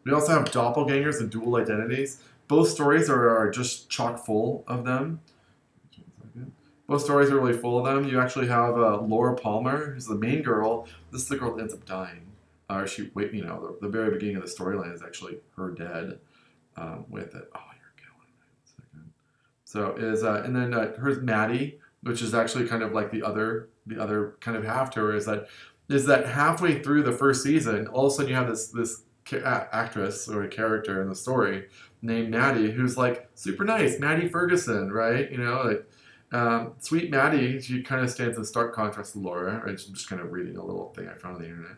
We also have Doppelangers and Dual Identities. Both stories are just chock full of them. Both stories are really full of them. You actually have Laura Palmer, who's the main girl. This is the girl that ends up dying. Wait, you know, the very beginning of the storyline is actually her dead with it. Oh, you're killing me. So and then here's Maddie, which is actually kind of like the other kind of half to her is that halfway through the first season, all of a sudden you have this actress or a character in the story named Maddie who's like super nice, Maddie Ferguson, right? You know, like sweet Maddie. She kind of stands in stark contrast to Laura. Right? I'm just kind of reading a little thing I found on the internet.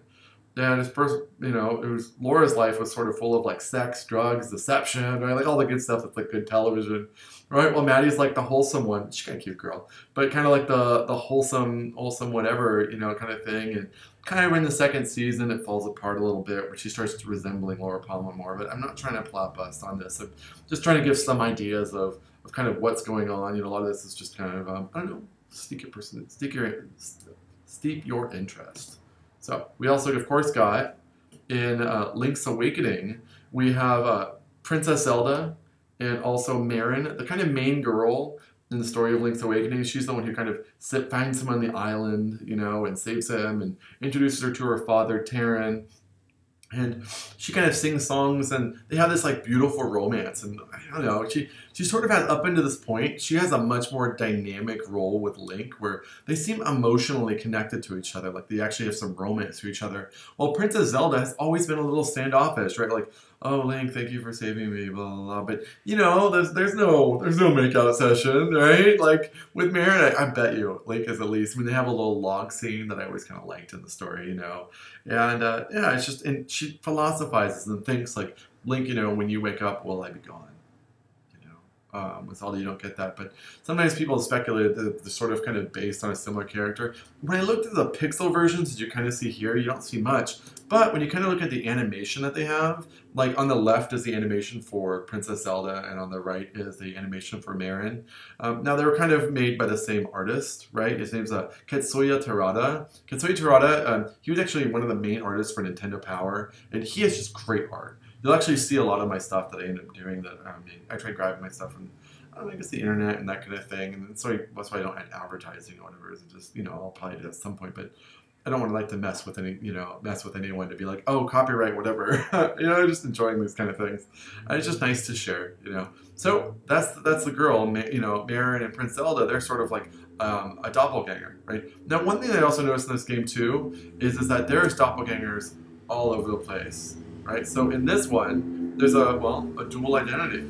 And his first, you know, it was Laura's life was sort of full of like sex, drugs, deception, right? Like all the good stuff that's like good television, right? Well, Maddie's like the wholesome one. She's kind of cute girl, but kind of like the wholesome whatever, you know, kind of thing. And kind of in the second season, it falls apart a little bit where she starts resembling Laura Palmer more. But I'm not trying to plot bust on this. I'm just trying to give some ideas of kind of what's going on. You know, a lot of this is just kind of I don't know, steep your interest. So we also, of course, got in Link's Awakening, we have Princess Zelda and also Marin, the kind of main girl in the story of Link's Awakening. She's the one who kind of finds him on the island, you know, and saves him and introduces her to her father, Terran. And she kind of sings songs, and they have this like beautiful romance. And I don't know, she sort of has up until this point, she has a much more dynamic role with Link, where they seem emotionally connected to each other, like they actually have some romance to each other. While Princess Zelda has always been a little standoffish, right? Like, oh Link, thank you for saving me, blah blah blah. But you know, there's no makeout session, right? Like with Marin, I bet you Link is at least. I mean, they have a little log scene that I always kind of liked in the story, you know. And yeah, it's just, and she philosophizes and thinks like, Link, you know, when you wake up, will I be gone? You know, with Zelda, you don't get that. But sometimes people speculate that they're sort of kind of based on a similar character. When I looked at the pixel versions that you kind of see here, you don't see much. But when you kind of look at the animation that they have, like on the left is the animation for Princess Zelda, and on the right is the animation for Marin. Now they were kind of made by the same artist, right? His name's Ketsuya Terada. Ketsuya Terada, he was actually one of the main artists for Nintendo Power, and he has just great art. You'll actually see a lot of my stuff that I end up doing that, I try grabbing my stuff from, I guess, the internet and that kind of thing. And so that's why I don't add advertising or whatever. It's just, you know, I'll probably do it at some point, but I don't want to like to mess with anyone to be like, oh, copyright, whatever. You know, just enjoying these kind of things. It's just nice to share, you know. So that's the girl, you know, Marin and Prince Zelda. They're sort of like a doppelganger, right? Now, one thing I also noticed in this game too is that there's doppelgangers all over the place, right? So in this one, there's a dual identity,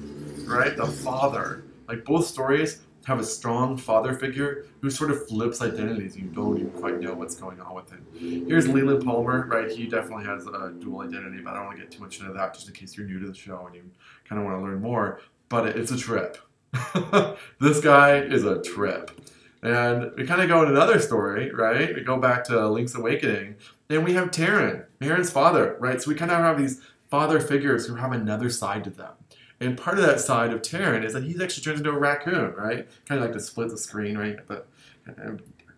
right? The father, like both stories have a strong father figure who sort of flips identities. You don't even quite know what's going on with him. Here's Leland Palmer, right? He definitely has a dual identity, but I don't want to get too much into that just in case you're new to the show and you kind of want to learn more. But it's a trip. This guy is a trip. And we kind of go in another story, right? We go back to Link's Awakening, and we have Terran, Marin's father, right? So we kind of have these father figures who have another side to them. And part of that side of Terran is that he actually turns into a raccoon, right? Kind of like to split the screen, right? The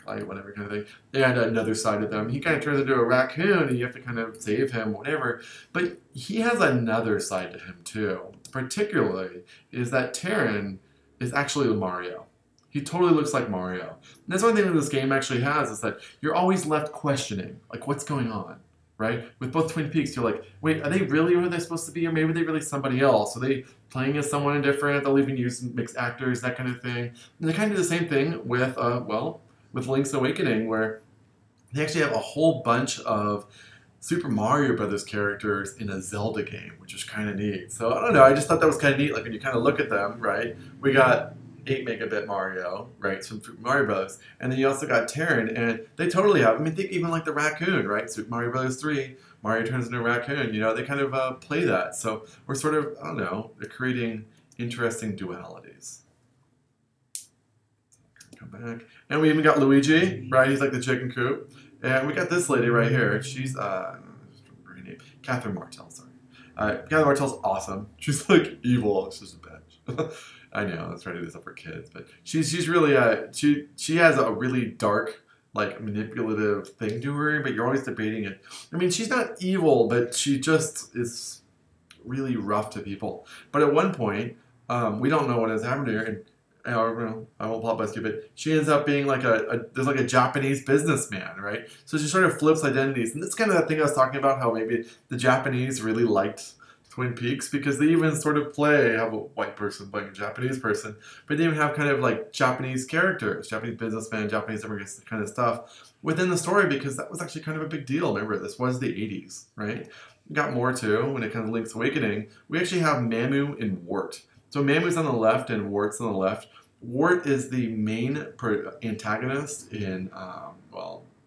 light, whatever kind of thing. And another side of them, he kind of turns into a raccoon, and you have to kind of save him, whatever. But he has another side to him too. Particularly is that Terran is actually Mario. He totally looks like Mario. And that's one thing that this game actually has, is that you're always left questioning, like, what's going on? Right? With both Twin Peaks, you're like, wait, are they really who they're supposed to be? Or maybe they're really somebody else? Are they playing as someone different? They'll even use mixed actors, that kind of thing. And they kind of do the same thing with, with Link's Awakening, where they actually have a whole bunch of Super Mario Brothers characters in a Zelda game, which is kind of neat. So, I don't know, I just thought that was kind of neat. Like, when you kind of look at them, right? We got 8-megabit Mario, right, from Super Mario Bros. And then you also got Terran, and they totally have, I mean, think even like the raccoon, right? Super Mario Bros. 3, Mario turns into a raccoon, you know, they kind of play that. So we're sort of, I don't know, they're creating interesting dualities. Come back. And we even got Luigi, right? He's like the chicken coop. And we got this lady right here. She's, her name, Catherine Martell, sorry. Catherine Martell's awesome. She's like evil. She's just a bitch. I know, let's try to do this up for kids, but she's really she has a really dark, like, manipulative thing to her, but you're always debating it. I mean, she's not evil, but she just is, really rough to people. But at one point, we don't know what has happened to her, and I won't plot bust you, but she ends up being like there's like a Japanese businessman, right? So she sort of flips identities, and that's kind of that thing I was talking about, how maybe the Japanese really liked Twin Peaks because they even sort of have a white person playing a Japanese person, but they even have kind of like Japanese characters, Japanese businessman, Japanese immigrants, kind of stuff within the story, because that was actually kind of a big deal. Remember, this was the 80s, right? We got more too when it comes to Link's Awakening. We actually have Mamu and Wart. So Mamu's on the left and Wart's on the left. Wart is the main antagonist in,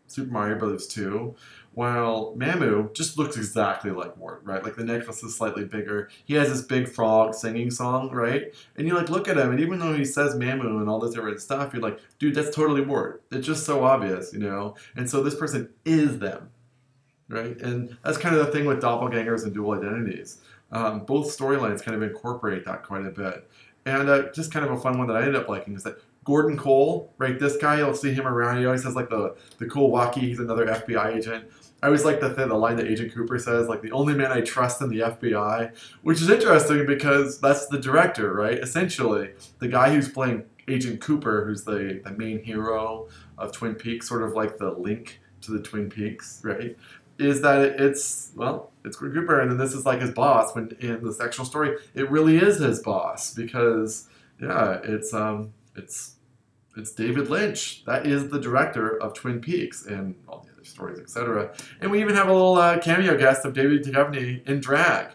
Super Mario Bros. 2, while Mamu just looks exactly like Wart, right? Like the necklace is slightly bigger. He has this big frog singing song, right? And you like look at him, and even though he says Mamu and all this different stuff, you're like, dude, that's totally Wart. It's just so obvious, you know? And so this person is them, right? And that's kind of the thing with doppelgangers and dual identities. Both storylines kind of incorporate that quite a bit. And just kind of a fun one that I ended up liking is that Gordon Cole, right? This guy, you'll see him around. He always has like the cool walkie. He's another FBI agent. I always like the line that Agent Cooper says, like, the only man I trust in the FBI, which is interesting because that's the director, right? Essentially, the guy who's playing Agent Cooper, who's the main hero of Twin Peaks, sort of like the link to the Twin Peaks, right? Is that it's Gordon Cooper, and then this is like his boss. When in this actual story, it really is his boss because, yeah, it's David Lynch. That is the director of Twin Peaks and all the other stories, etc. And we even have a little cameo guest of David Duchovny in drag,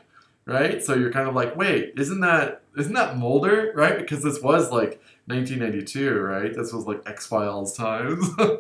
right? So you're kind of like, wait, isn't that Mulder, right? Because this was like 1992, right? This was like X-Files times. I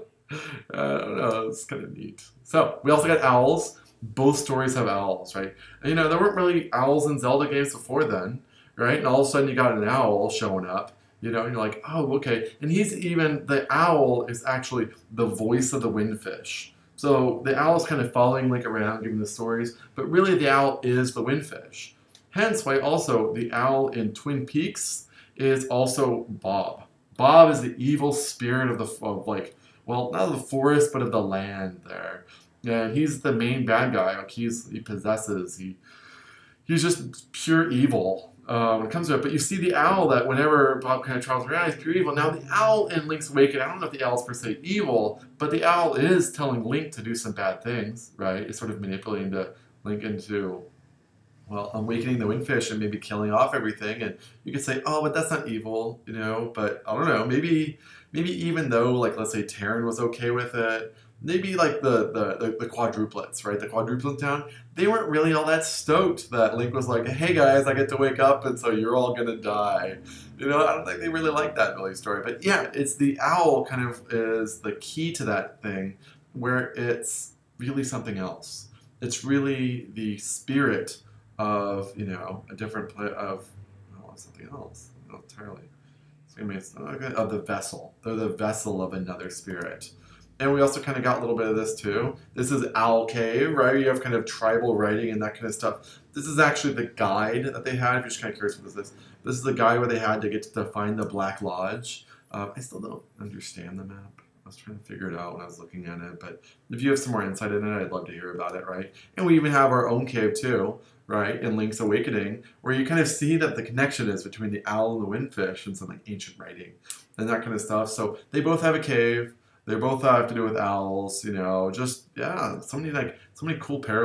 don't know, it's kind of neat. So we also got owls. Both stories have owls, right? And, you know, there weren't really owls in Zelda games before then, right? And all of a sudden you got an owl showing up. You know, and you're like, oh, okay. And the owl is actually the voice of the windfish. So the owl is kind of following Link around, giving the stories, but really the owl is the windfish. Hence why also the owl in Twin Peaks is also Bob. Bob is the evil spirit of not of the forest, but of the land there. And he's the main bad guy. Like he possesses, he's just pure evil. When it comes to it, but you see the owl that whenever Bob kind of travels around, he's pure evil. Now the owl in Link's Awakening, I don't know if the owl's per se evil, but the owl is telling Link to do some bad things, right? It's sort of manipulating Link into, awakening the windfish and maybe killing off everything. And you could say, oh, but that's not evil, you know? But I don't know, maybe even though, like, let's say Terran was okay with it, maybe like the quadruplets, right? The quadruplet town, they weren't really all that stoked that Link was like, hey guys, I get to wake up and so you're all gonna die. You know, I don't think they really like that really story. But yeah, it's the owl kind of is the key to that thing where it's really something else. It's really the spirit of, you know, a different something else, not entirely. Of the vessel. They're the vessel of another spirit. And we also kind of got a little bit of this too. This is Owl Cave, right? You have kind of tribal writing and that kind of stuff. This is actually the guide that they had. If you're just kind of curious what this is. This is the guide where they had to get to find the Black Lodge. I still don't understand the map. I was trying to figure it out when I was looking at it. But if you have some more insight in it, I'd love to hear about it, right? And we even have our own cave too, right? In Link's Awakening, where you kind of see that the connection is between the owl and the windfish and some like ancient writing and that kind of stuff. So they both have a cave. They both have to do with owls, you know, just, yeah, so many cool parallels.